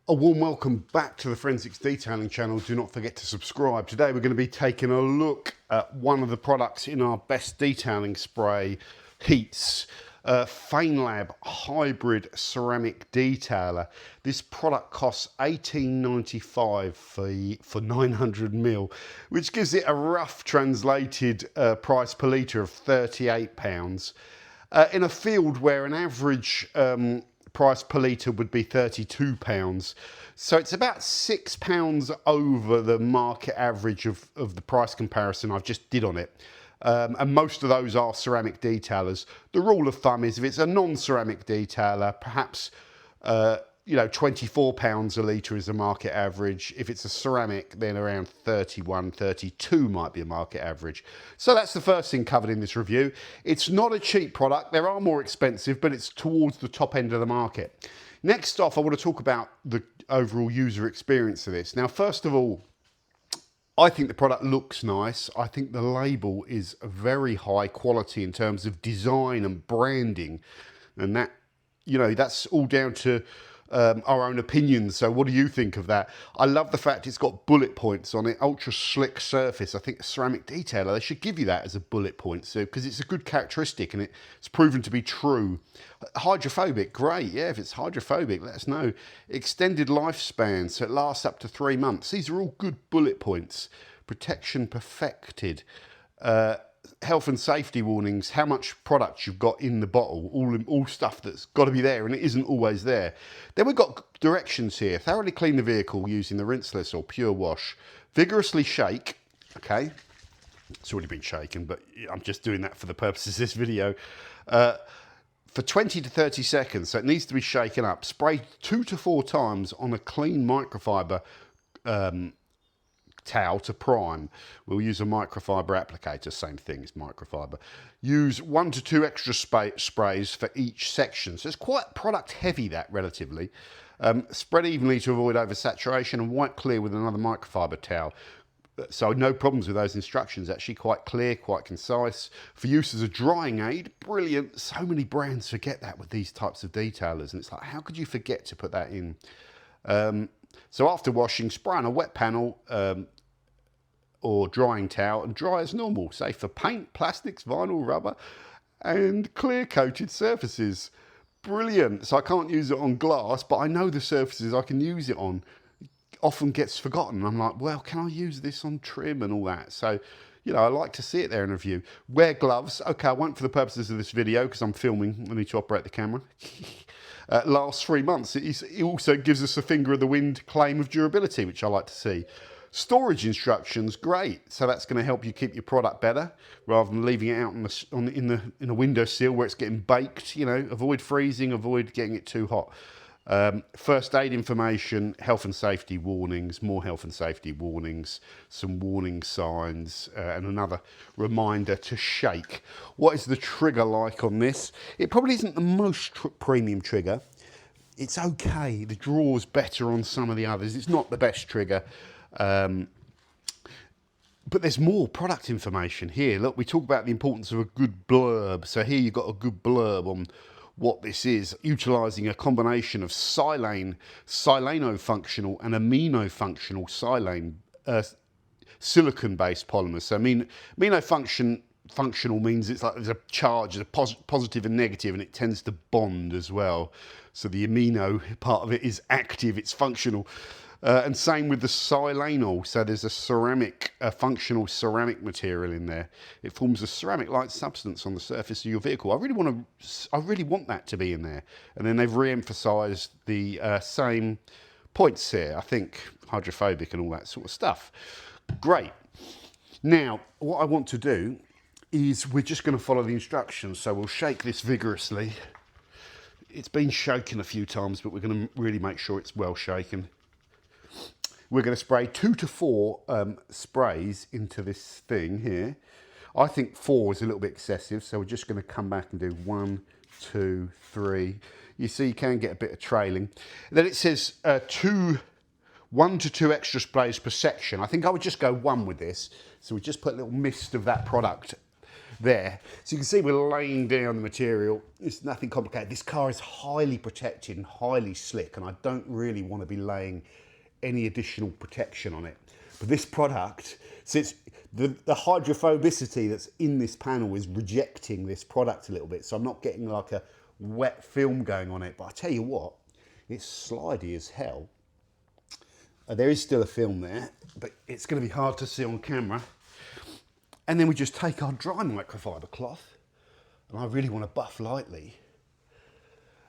A warm welcome back to the Forensics Detailing channel. Do not forget to subscribe. Today we're going to be taking a look at one of the products in our best detailing spray heats. Feynlab hybrid ceramic detailer. This product costs $18.95 for 900 ml, which gives it a rough translated price per litre of £38. In a field where an average price per litre would be £32. So it's about £6 over the market average of the price comparison I've just did on it. And most of those are ceramic detailers. The rule of thumb is if it's a non-ceramic detailer, perhaps £24 a litre is a market average. If it's a ceramic, then around 31, 32 might be a market average. So that's the first thing covered in this review. It's not a cheap product. There are more expensive, but it's towards the top end of the market. Next off, I want to talk about the overall user experience of this. Now, first of all, I think the product looks nice. I think the label is very high quality in terms of design and branding. And that, that's all down to our own opinions. So what do you think of that? I love the fact it's got bullet points on it, ultra slick surface. I think a ceramic detailer, they should give you that as a bullet point, so because it's a good characteristic and it's proven to be true. Hydrophobic, great. Yeah, if it's hydrophobic, let us know. Extended lifespan, so it lasts up to 3 months. These are all good bullet points. Protection perfected. Health and safety warnings, how much product you've got in the bottle, all stuff that's got to be there and it isn't always there. Then we've got directions here. Thoroughly clean the vehicle using the rinseless or pure wash. Vigorously shake. Okay, it's already been shaken, but I'm just doing that for the purposes of this video. For 20 to 30 seconds, so it needs to be shaken up. Spray 2 to 4 times on a clean microfiber towel to prime. We'll use a microfiber applicator, same thing as microfiber. Use 1 to 2 extra sprays for each section. So it's quite product heavy, that relatively. Spread evenly to avoid oversaturation and wipe clear with another microfiber towel. So no problems with those instructions, actually quite clear, quite concise. For use as a drying aid, brilliant. So many brands forget that with these types of detailers, and it's like, how could you forget to put that in? So after washing, spray on a wet panel or drying towel and dry as normal. Safe for paint, plastics, vinyl, rubber and clear coated surfaces. Brilliant. So I can't use it on glass, but I know the surfaces I can use it on. Often gets forgotten. I'm like, well, can I use this on trim and all that? So, I like to see it there in a review. Wear gloves. Okay, I won't for the purposes of this video because I'm filming. I need to operate the camera. Lasts 3 months. It also gives us a finger of the wind claim of durability, which I like to see. Storage instructions, great. So that's going to help you keep your product better rather than leaving it out in a windowsill where it's getting baked. Avoid freezing, avoid getting it too hot. First aid information, health and safety warnings, more health and safety warnings, some warning signs, and another reminder to shake. What is the trigger like on this? It probably isn't the most premium trigger. It's okay. The draw's better on some of the others. It's not the best trigger. But there's more product information here. Look, we talk about the importance of a good blurb. So here you've got a good blurb on what this is, utilising a combination of silano-functional and amino-functional silicon-based polymers. So functional means it's like there's a charge, there's a positive and negative, and it tends to bond as well. So the amino part of it is active, it's functional. And same with the silanol. So there's a functional ceramic material in there. It forms a ceramic-like substance on the surface of your vehicle. I really want that to be in there. And then they've re-emphasised the same points here. I think hydrophobic and all that sort of stuff. Great. Now, what I want to do is we're just going to follow the instructions. So we'll shake this vigorously. It's been shaken a few times, but we're going to really make sure it's well shaken. We're going to spray 2 to 4 sprays into this thing here. I think 4 is a little bit excessive, so we're just going to come back and do 1, 2, 3. You see, you can get a bit of trailing. Then it says 1 to 2 extra sprays per section. I think I would just go 1 with this. So we just put a little mist of that product there. So you can see we're laying down the material. It's nothing complicated. This car is highly protected and highly slick, and I don't really want to be laying any additional protection on it. But this product, since the hydrophobicity that's in this panel is rejecting this product a little bit, so I'm not getting like a wet film going on it. But I tell you what, it's slidey as hell. There is still a film there, but it's going to be hard to see on camera. And then we just take our dry microfiber cloth, and I really want to buff lightly.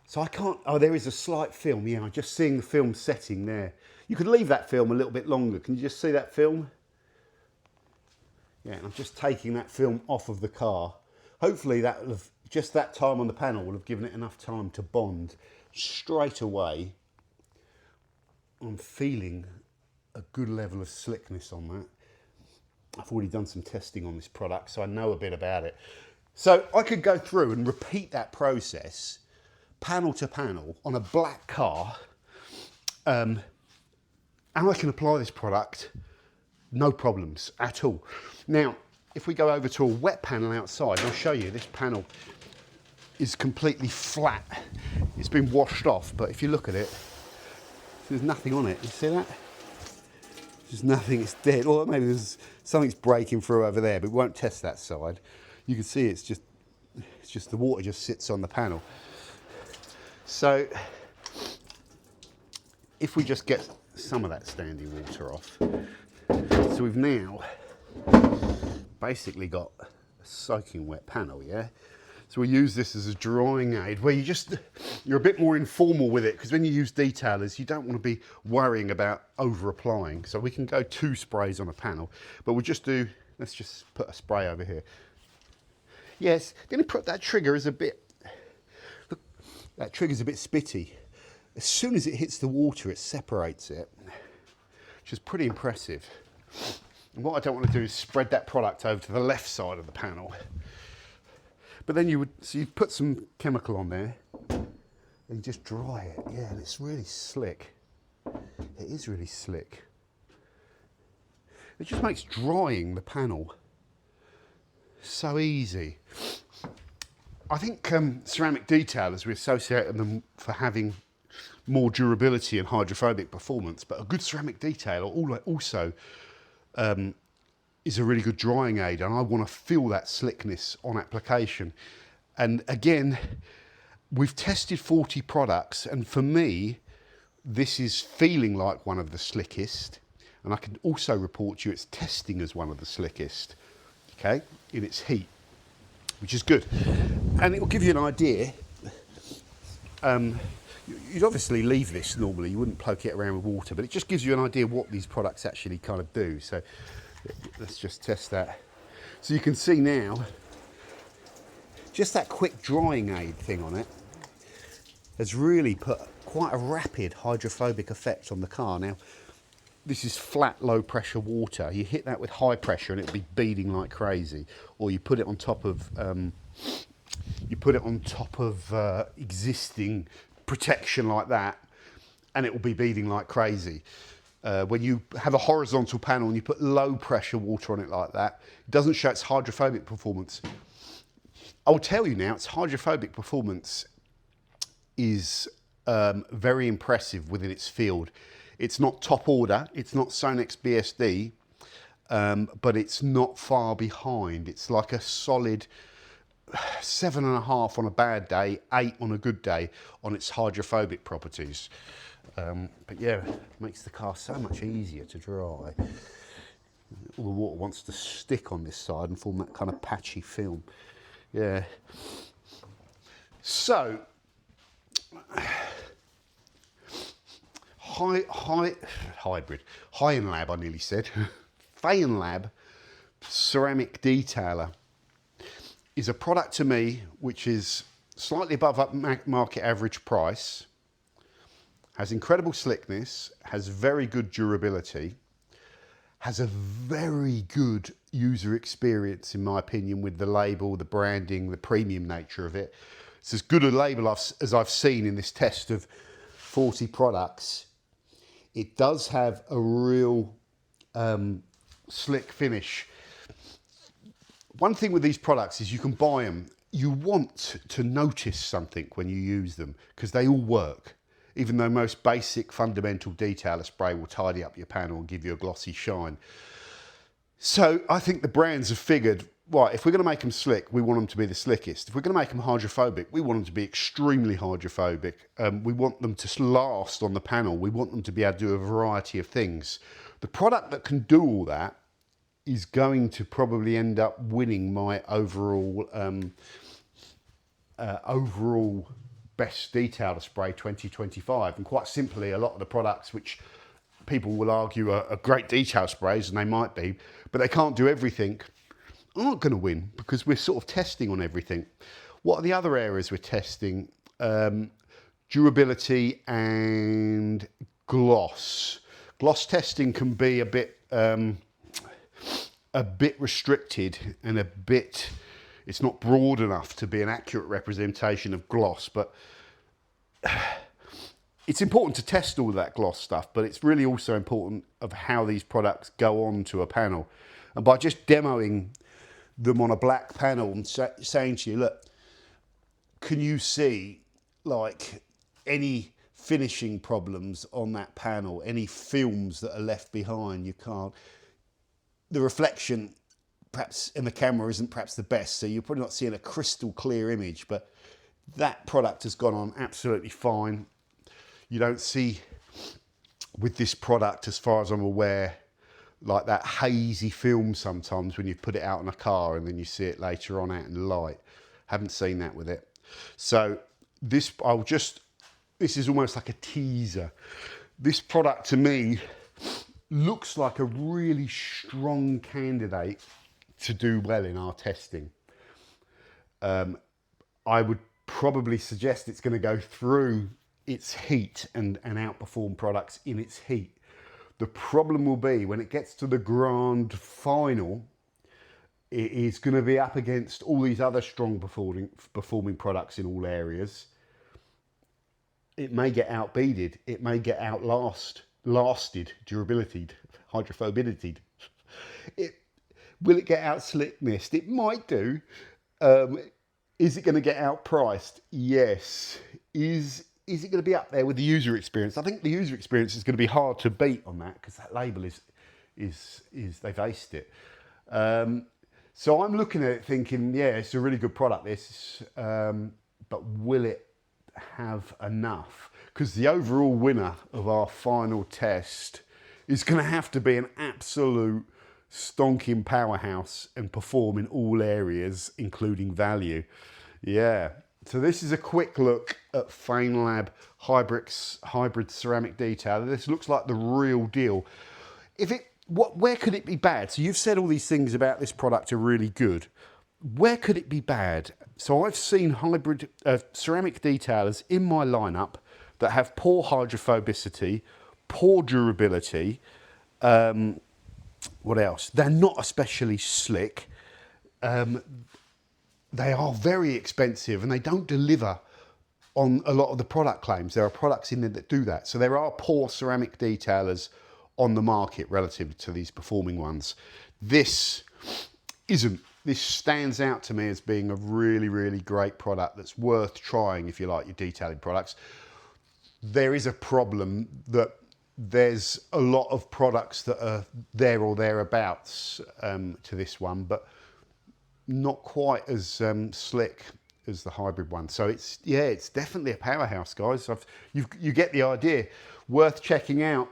So I can't, oh, there is a slight film. Yeah, I'm just seeing the film setting there. You could leave that film a little bit longer. Can you just see that film? Yeah, and I'm just taking that film off of the car. Hopefully that will have, just that time on the panel will have given it enough time to bond. Straight away, I'm feeling a good level of slickness on that. I've already done some testing on this product, so I know a bit about it. So I could go through and repeat that process, panel to panel, on a black car, and I can apply this product, no problems at all. Now, if we go over to a wet panel outside, I'll show you, this panel is completely flat. It's been washed off, but if you look at it, there's nothing on it. You see that? There's nothing, it's dead. Or maybe there's something's breaking through over there, but we won't test that side. You can see it's just the water just sits on the panel. So if we just get some of that standing water off, so we've now basically got a soaking wet panel, yeah? So we use this as a drying aid where you're a bit more informal with it, because when you use detailers, you don't want to be worrying about over applying. So we can go 2 sprays on a panel, but we'll just do, let's just put a spray over here. Yes, then put that trigger is a bit, look, that trigger's a bit spitty. As soon as it hits the water, it separates it, which is pretty impressive. And what I don't want to do is spread that product over to the left side of the panel. But then you put some chemical on there and you just dry it. Yeah, and it's really slick. It is really slick. It just makes drying the panel so easy. I think ceramic detailers, we associate them for having more durability and hydrophobic performance, but a good ceramic detailer also is a really good drying aid, and I want to feel that slickness on application. And again, we've tested 40 products, and for me, this is feeling like one of the slickest, and I can also report to you it's testing as one of the slickest, okay, in its heat, which is good. And it will give you an idea. You'd obviously leave this normally, you wouldn't poke it around with water, but it just gives you an idea what these products actually kind of do. So let's just test that. So you can see now, just that quick drying aid thing on it has really put quite a rapid hydrophobic effect on the car. Now, this is flat, low pressure water. You hit that with high pressure and it'll be beading like crazy. Or you put it on top of, existing protection like that, and it will be beading like crazy. When you have a horizontal panel and you put low pressure water on it like that, it doesn't show its hydrophobic performance. I'll tell you now, its hydrophobic performance is very impressive within its field. It's not top order, it's not Sonex BSD, but it's not far behind. It's like a solid 7.5 on a bad day, 8 on a good day on its hydrophobic properties. But yeah, it makes the car so much easier to dry. All the water wants to stick on this side and form that kind of patchy film. Yeah. So, hybrid, Feynlab, I nearly said. Feynlab ceramic detailer is a product to me which is slightly above market average price, has incredible slickness, has very good durability, has a very good user experience, in my opinion, with the label, the branding, the premium nature of it. It's as good a label as I've seen in this test of 40 products. It does have a real slick finish. One thing with these products is you can buy them. You want to notice something when you use them because they all work. Even though most basic fundamental detailer spray will tidy up your panel and give you a glossy shine. So I think the brands have figured, right, if we're going to make them slick, we want them to be the slickest. If we're going to make them hydrophobic, we want them to be extremely hydrophobic. We want them to last on the panel. We want them to be able to do a variety of things. The product that can do all that is going to probably end up winning my overall best detailer spray 2025. And quite simply, a lot of the products which people will argue are great detail sprays, and they might be, but they can't do everything, aren't going to win because we're sort of testing on everything. What are the other areas we're testing? Durability and gloss. Gloss testing can be a bit restricted and it's not broad enough to be an accurate representation of gloss, but it's important to test all that gloss stuff, but it's really also important of how these products go on to a panel. And by just demoing them on a black panel and saying to you, look, can you see like any finishing problems on that panel, any films that are left behind? You can't. The reflection perhaps in the camera isn't perhaps the best, so you're probably not seeing a crystal clear image, but that product has gone on absolutely fine. You don't see with this product, as far as I'm aware, like that hazy film sometimes when you put it out in a car and then you see it later on out in the light. Haven't seen that with it. So this is almost like a teaser. This product to me looks like a really strong candidate to do well in our testing. I would probably suggest it's going to go through its heat and outperform products in its heat. The problem will be when it gets to the grand final, it is going to be up against all these other strong performing products in all areas. It may get outbeated. It may get lasted, durability, hydrophobicity. Will it get out slickness? It might do. Is it going to get outpriced? Yes. Is it going to be up there with the user experience? I think the user experience is going to be hard to beat on that because that label is they've aced it. So I'm looking at it thinking, yeah, it's a really good product, this, but will it have enough? Because the overall winner of our final test is going to have to be an absolute stonking powerhouse and perform in all areas, including value. Yeah. So this is a quick look at Feynlab hybrid ceramic detail. This looks like the real deal. Where could it be bad? So you've said all these things about this product are really good. Where could it be bad? So I've seen hybrid ceramic detailers in my lineup that have poor hydrophobicity, poor durability. What else? They're not especially slick. They are very expensive and they don't deliver on a lot of the product claims. There are products in there that do that. So there are poor ceramic detailers on the market relative to these performing ones. This isn't. This stands out to me as being a really, really great product that's worth trying if you like your detailing products. There is a problem that there's a lot of products that are there or thereabouts to this one, but not quite as slick as the hybrid one. So it's definitely a powerhouse, guys. You get the idea. Worth checking out,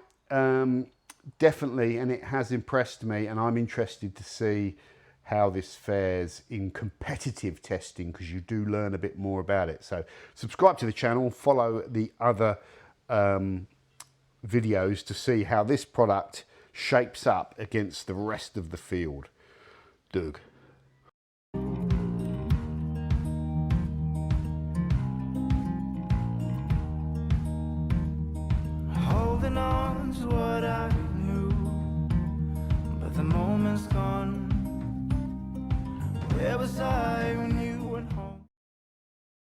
definitely, and it has impressed me, and I'm interested to see how this fares in competitive testing because you do learn a bit more about it. So subscribe to the channel, follow the other videos to see how this product shapes up against the rest of the field. Doug. Holding on to what I knew, but the moment's gone. Where was I?